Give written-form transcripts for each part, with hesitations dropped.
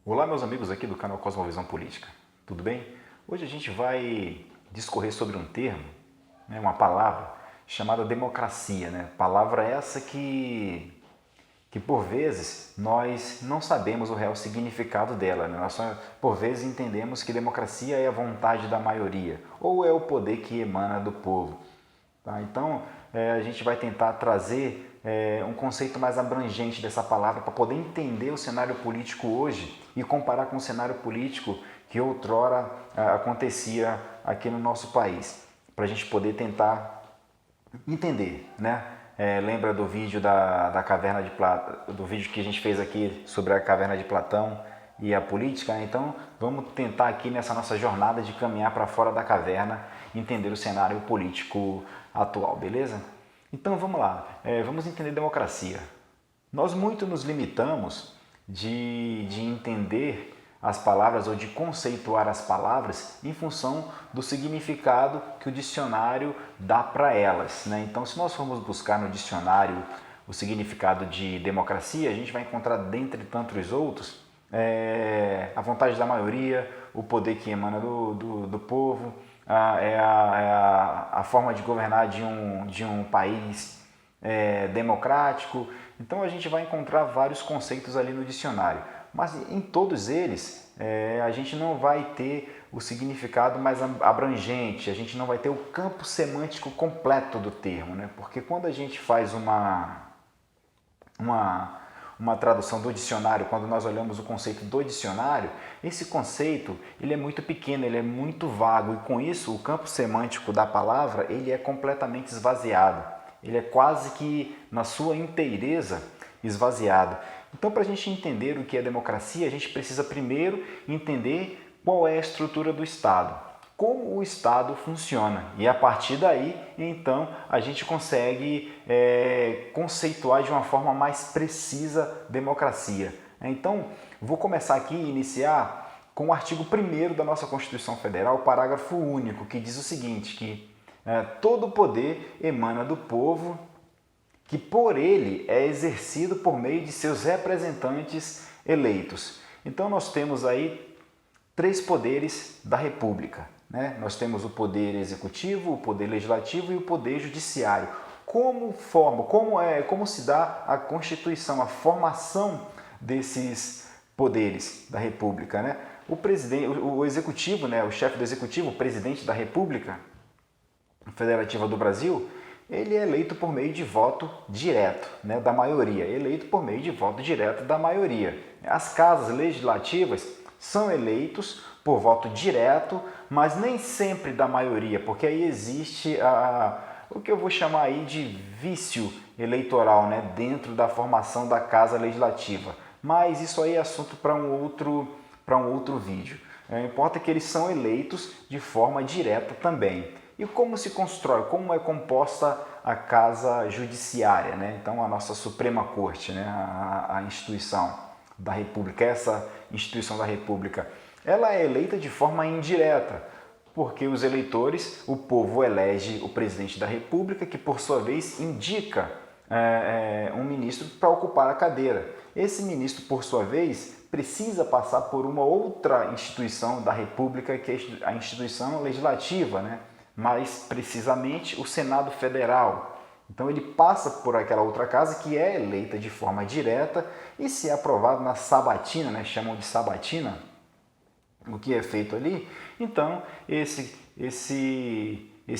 Olá, meus amigos aqui do canal Cosmovisão Política, tudo bem? Hoje a gente vai discorrer sobre um termo, uma palavra chamada democracia, Palavra essa que por vezes nós não sabemos o real significado dela, Nós por vezes entendemos que democracia é a vontade da maioria ou é o poder que emana do povo. Tá? Então, a gente vai tentar trazer um conceito mais abrangente dessa palavra para poder entender o cenário político hoje e comparar com o cenário político que outrora acontecia aqui no nosso país, para a gente poder tentar entender, lembra do vídeo da caverna de Platão, do vídeo que a gente fez aqui sobre a caverna de Platão e a política, Então vamos tentar aqui nessa nossa jornada de caminhar para fora da caverna, entender o cenário político atual, beleza? Então vamos lá, vamos entender democracia. Nós muito nos limitamos de entender as palavras ou de conceituar as palavras em função do significado que o dicionário dá para elas. Então, se nós formos buscar no dicionário o significado de democracia, a gente vai encontrar, dentre tantos outros, a vontade da maioria, o poder que emana do povo, a forma de governar de um país democrático. Então a gente vai encontrar vários conceitos ali no dicionário, mas em todos eles a gente não vai ter o significado mais abrangente, a gente não vai ter o campo semântico completo do termo, Porque quando a gente faz uma tradução do dicionário, quando nós olhamos o conceito do dicionário, esse conceito ele é muito pequeno, ele é muito vago e com isso o campo semântico da palavra ele é completamente esvaziado, ele é quase que na sua inteireza esvaziado. Então, para a gente entender o que é democracia, a gente precisa primeiro entender qual é a estrutura do Estado, como o Estado funciona. E a partir daí, então, a gente consegue conceituar de uma forma mais precisa democracia. Então, vou começar aqui e iniciar com o artigo 1º da nossa Constituição Federal, parágrafo único, que diz o seguinte, que todo poder emana do povo, que por ele é exercido por meio de seus representantes eleitos. Então nós temos aí 3 poderes da República. Nós temos o poder executivo, o poder legislativo e o poder judiciário. Como se dá a constituição, a formação desses poderes da República? O presidente, o executivo, o chefe do executivo, o presidente da República Federativa do Brasil, ele é eleito por meio de voto direto, da maioria, eleito por meio de voto direto da maioria. As casas legislativas são eleitos por voto direto, mas nem sempre da maioria, porque aí existe o que eu vou chamar aí de vício eleitoral, dentro da formação da casa legislativa. Mas isso aí é assunto para um outro vídeo. Importa que eles são eleitos de forma direta também. E como se constrói, como é composta a Casa Judiciária, Então, a nossa Suprema Corte, a instituição da República, essa instituição da República, ela é eleita de forma indireta, porque os eleitores, o povo elege o presidente da República, que por sua vez indica um ministro para ocupar a cadeira. Esse ministro, por sua vez, precisa passar por uma outra instituição da República, que é a instituição legislativa, mais precisamente o Senado Federal. Então ele passa por aquela outra casa que é eleita de forma direta e se é aprovado na sabatina, chamam de sabatina, o que é feito ali, então esse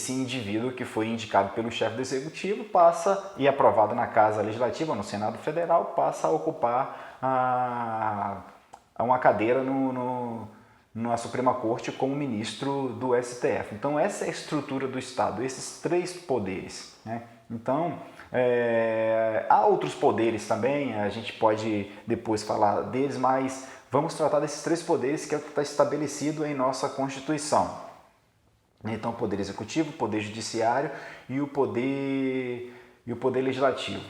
indivíduo que foi indicado pelo chefe do executivo passa e aprovado na Casa Legislativa, no Senado Federal, passa a ocupar uma cadeira na Suprema Corte como ministro do STF. Então essa é a estrutura do Estado, esses 3 poderes. Então há outros poderes também, a gente pode depois falar deles, mas vamos tratar desses 3 poderes que é o que está estabelecido em nossa Constituição. Então, o poder executivo, o poder judiciário e o poder legislativo.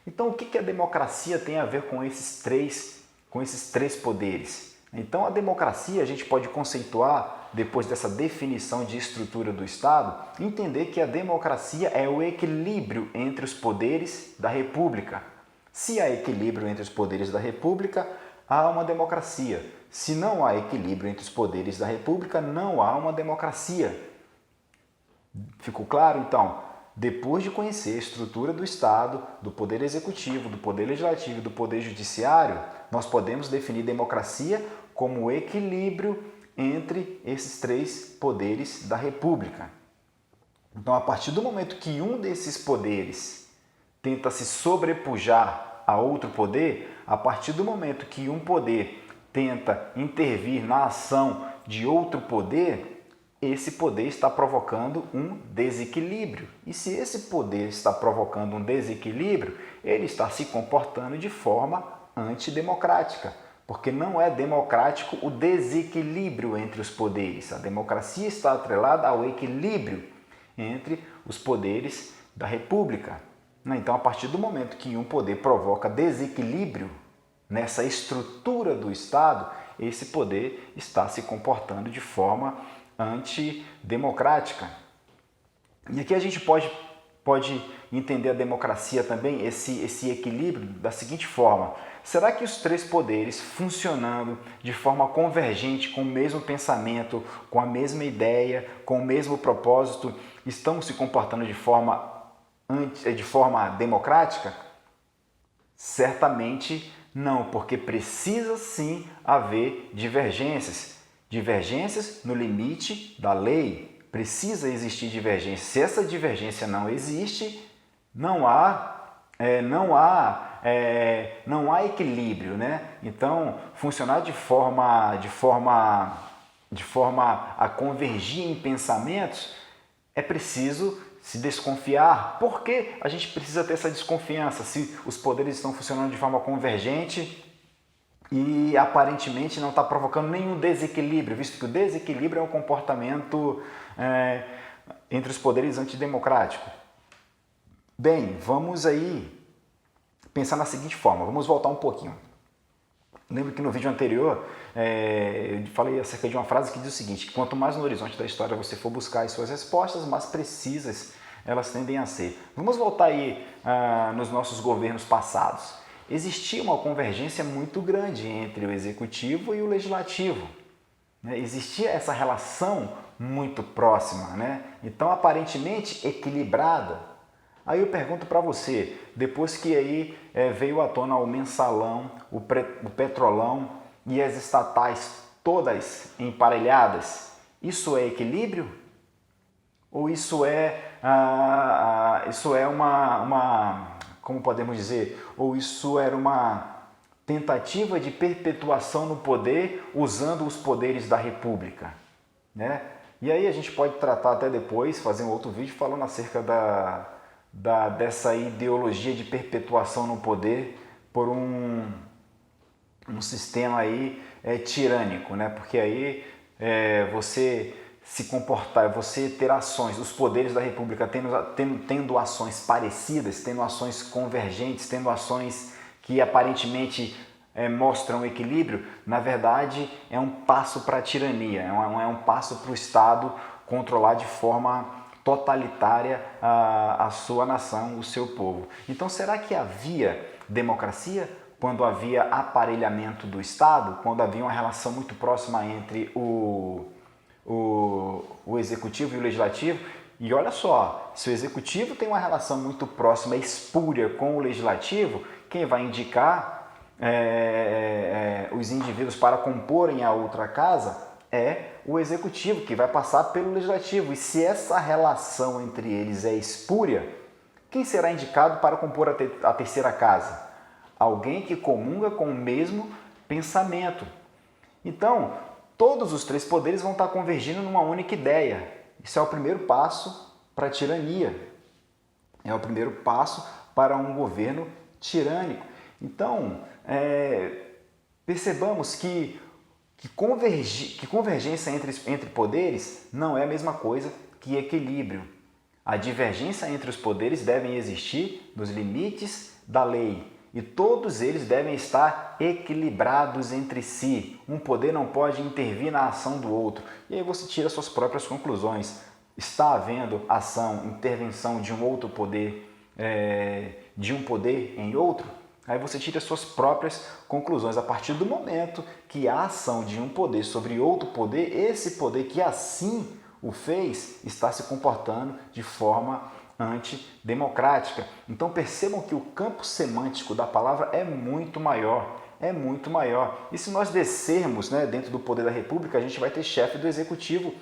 Então, o que a democracia tem a ver com esses três poderes? Então, a democracia a gente pode conceituar, depois dessa definição de estrutura do Estado, entender que a democracia é o equilíbrio entre os poderes da República. Se há equilíbrio entre os poderes da República, há uma democracia. Se não há equilíbrio entre os poderes da República, não há uma democracia. Ficou claro, então? Depois de conhecer a estrutura do Estado, do Poder Executivo, do Poder Legislativo e do Poder Judiciário, nós podemos definir democracia como o equilíbrio entre esses três poderes da República. Então, a partir do momento que um desses poderes tenta se sobrepujar a outro poder, a partir do momento que um poder tenta intervir na ação de outro poder, esse poder está provocando um desequilíbrio. E se esse poder está provocando um desequilíbrio, ele está se comportando de forma antidemocrática, porque não é democrático o desequilíbrio entre os poderes. A democracia está atrelada ao equilíbrio entre os poderes da República. Então, a partir do momento que um poder provoca desequilíbrio nessa estrutura do Estado, esse poder está se comportando de forma antidemocrática. E aqui a gente pode entender a democracia também, esse equilíbrio, da seguinte forma: será que os três poderes funcionando de forma convergente, com o mesmo pensamento, com a mesma ideia, com o mesmo propósito, estão se comportando de forma democrática? Certamente não, porque precisa sim haver divergências. Divergências no limite da lei. Precisa existir divergência. Se essa divergência não existe, não há equilíbrio, né? Então, funcionar de forma a convergir em pensamentos, é preciso se desconfiar. Por que a gente precisa ter essa desconfiança? Se os poderes estão funcionando de forma convergente e aparentemente não está provocando nenhum desequilíbrio, visto que o desequilíbrio é um comportamento entre os poderes antidemocráticos. Bem, vamos aí pensar na seguinte forma, vamos voltar um pouquinho. Lembro que no vídeo anterior eu falei acerca de uma frase que diz o seguinte: quanto mais no horizonte da história você for buscar as suas respostas, mais precisas elas tendem a ser. Vamos voltar aí nos nossos governos passados. Existia uma convergência muito grande entre o executivo e o legislativo. Existia essa relação muito próxima, né? Então aparentemente equilibrada. Aí eu pergunto para você, depois que aí veio à tona o mensalão, o petrolão e as estatais todas emparelhadas, isso é equilíbrio? Ou isso é como podemos dizer, ou isso era uma tentativa de perpetuação no poder usando os poderes da República, né? E aí a gente pode tratar até depois, fazer um outro vídeo falando acerca dessa ideologia de perpetuação no poder por um sistema aí tirânico, né? Porque aí você se comportar, você ter ações, os poderes da República tendo ações parecidas, tendo ações convergentes, tendo ações que aparentemente mostram equilíbrio, na verdade é um passo para a tirania, é um passo para o Estado controlar de forma totalitária a sua nação, o seu povo. Então, será que havia democracia quando havia aparelhamento do Estado, quando havia uma relação muito próxima entre o executivo e o legislativo? E olha só, se o executivo tem uma relação muito próxima, espúria com o legislativo, quem vai indicar os indivíduos para comporem a outra casa é o executivo, que vai passar pelo legislativo. E se essa relação entre eles é espúria, quem será indicado para compor a terceira casa? Alguém que comunga com o mesmo pensamento. Então, todos os três poderes vão estar convergindo numa única ideia. Isso é o primeiro passo para a tirania. É o primeiro passo para um governo tirânico. Então, percebamos que convergência entre poderes não é a mesma coisa que equilíbrio. A divergência entre os poderes deve existir nos limites da lei. E todos eles devem estar equilibrados entre si. Um poder não pode intervir na ação do outro. E aí você tira suas próprias conclusões. Está havendo ação, intervenção de um outro poder, de um poder em outro? Aí você tira as suas próprias conclusões. A partir do momento que a ação de um poder sobre outro poder, esse poder que assim o fez, está se comportando de forma antidemocrática. Então percebam que o campo semântico da palavra é muito maior. É muito maior. E se nós descermos, né, dentro do poder da República, a gente vai ter chefe do Executivo.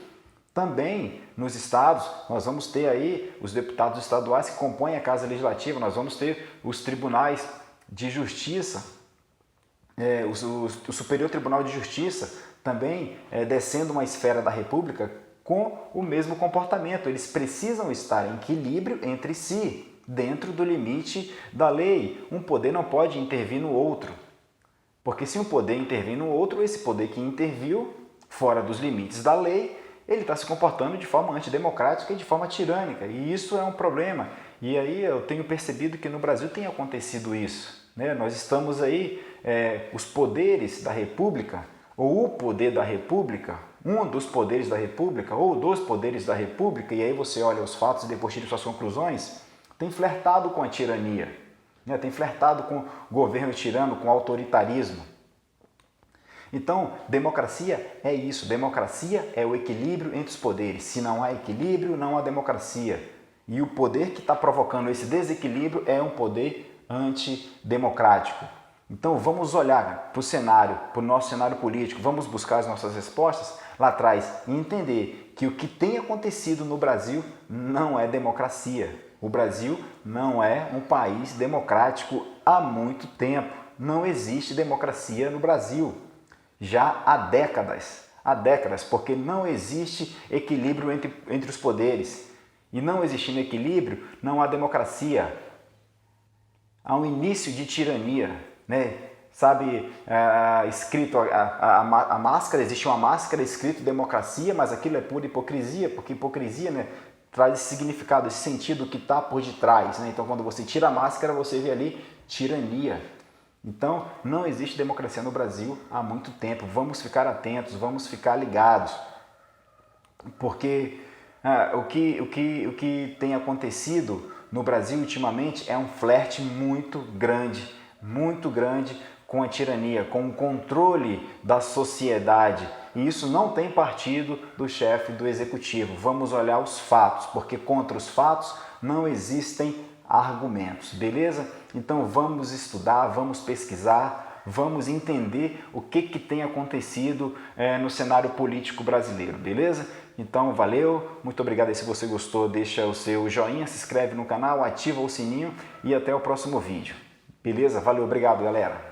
Também nos estados, nós vamos ter aí os deputados estaduais que compõem a Casa Legislativa, nós vamos ter os tribunais de justiça, o Superior Tribunal de Justiça também descendo uma esfera da República com o mesmo comportamento. Eles precisam estar em equilíbrio entre si, dentro do limite da lei. Um poder não pode intervir no outro, porque se um poder intervir no outro, esse poder que interviu fora dos limites da lei, ele está se comportando de forma antidemocrática e de forma tirânica, e isso é um problema. E aí eu tenho percebido que no Brasil tem acontecido isso, né? Nós estamos aí, os poderes da República, ou o poder da República, um dos poderes da República, ou dos poderes da República, e aí você olha os fatos e depois tira suas conclusões, tem flertado com a tirania, né? Tem flertado com o governo tirano, com o autoritarismo. Então, democracia é isso, democracia é o equilíbrio entre os poderes. Se não há equilíbrio, não há democracia. E o poder que está provocando esse desequilíbrio é um poder antidemocrático. Então vamos olhar para o cenário, para o nosso cenário político, vamos buscar as nossas respostas lá atrás e entender que o que tem acontecido no Brasil não é democracia. O Brasil não é um país democrático há muito tempo. Não existe democracia no Brasil. Já há décadas, porque não existe equilíbrio entre os poderes. E não existindo equilíbrio, não há democracia. Há um início de tirania, né? Sabe, escrito a máscara, existe uma máscara escrito democracia, mas aquilo é pura hipocrisia, porque hipocrisia, né, traz esse significado, esse sentido que está por detrás, né? Então quando você tira a máscara, você vê ali tirania. Então, não existe democracia no Brasil há muito tempo. Vamos ficar atentos, vamos ficar ligados, porque o que tem acontecido no Brasil ultimamente é um flerte muito grande com a tirania, com o controle da sociedade. E isso não tem partido do chefe do Executivo. Vamos olhar os fatos, porque contra os fatos não existem argumentos, beleza? Então vamos estudar, vamos pesquisar, vamos entender o que tem acontecido no cenário político brasileiro, beleza? Então valeu, muito obrigado aí, se você gostou, deixa o seu joinha, se inscreve no canal, ativa o sininho e até o próximo vídeo, beleza? Valeu, obrigado galera!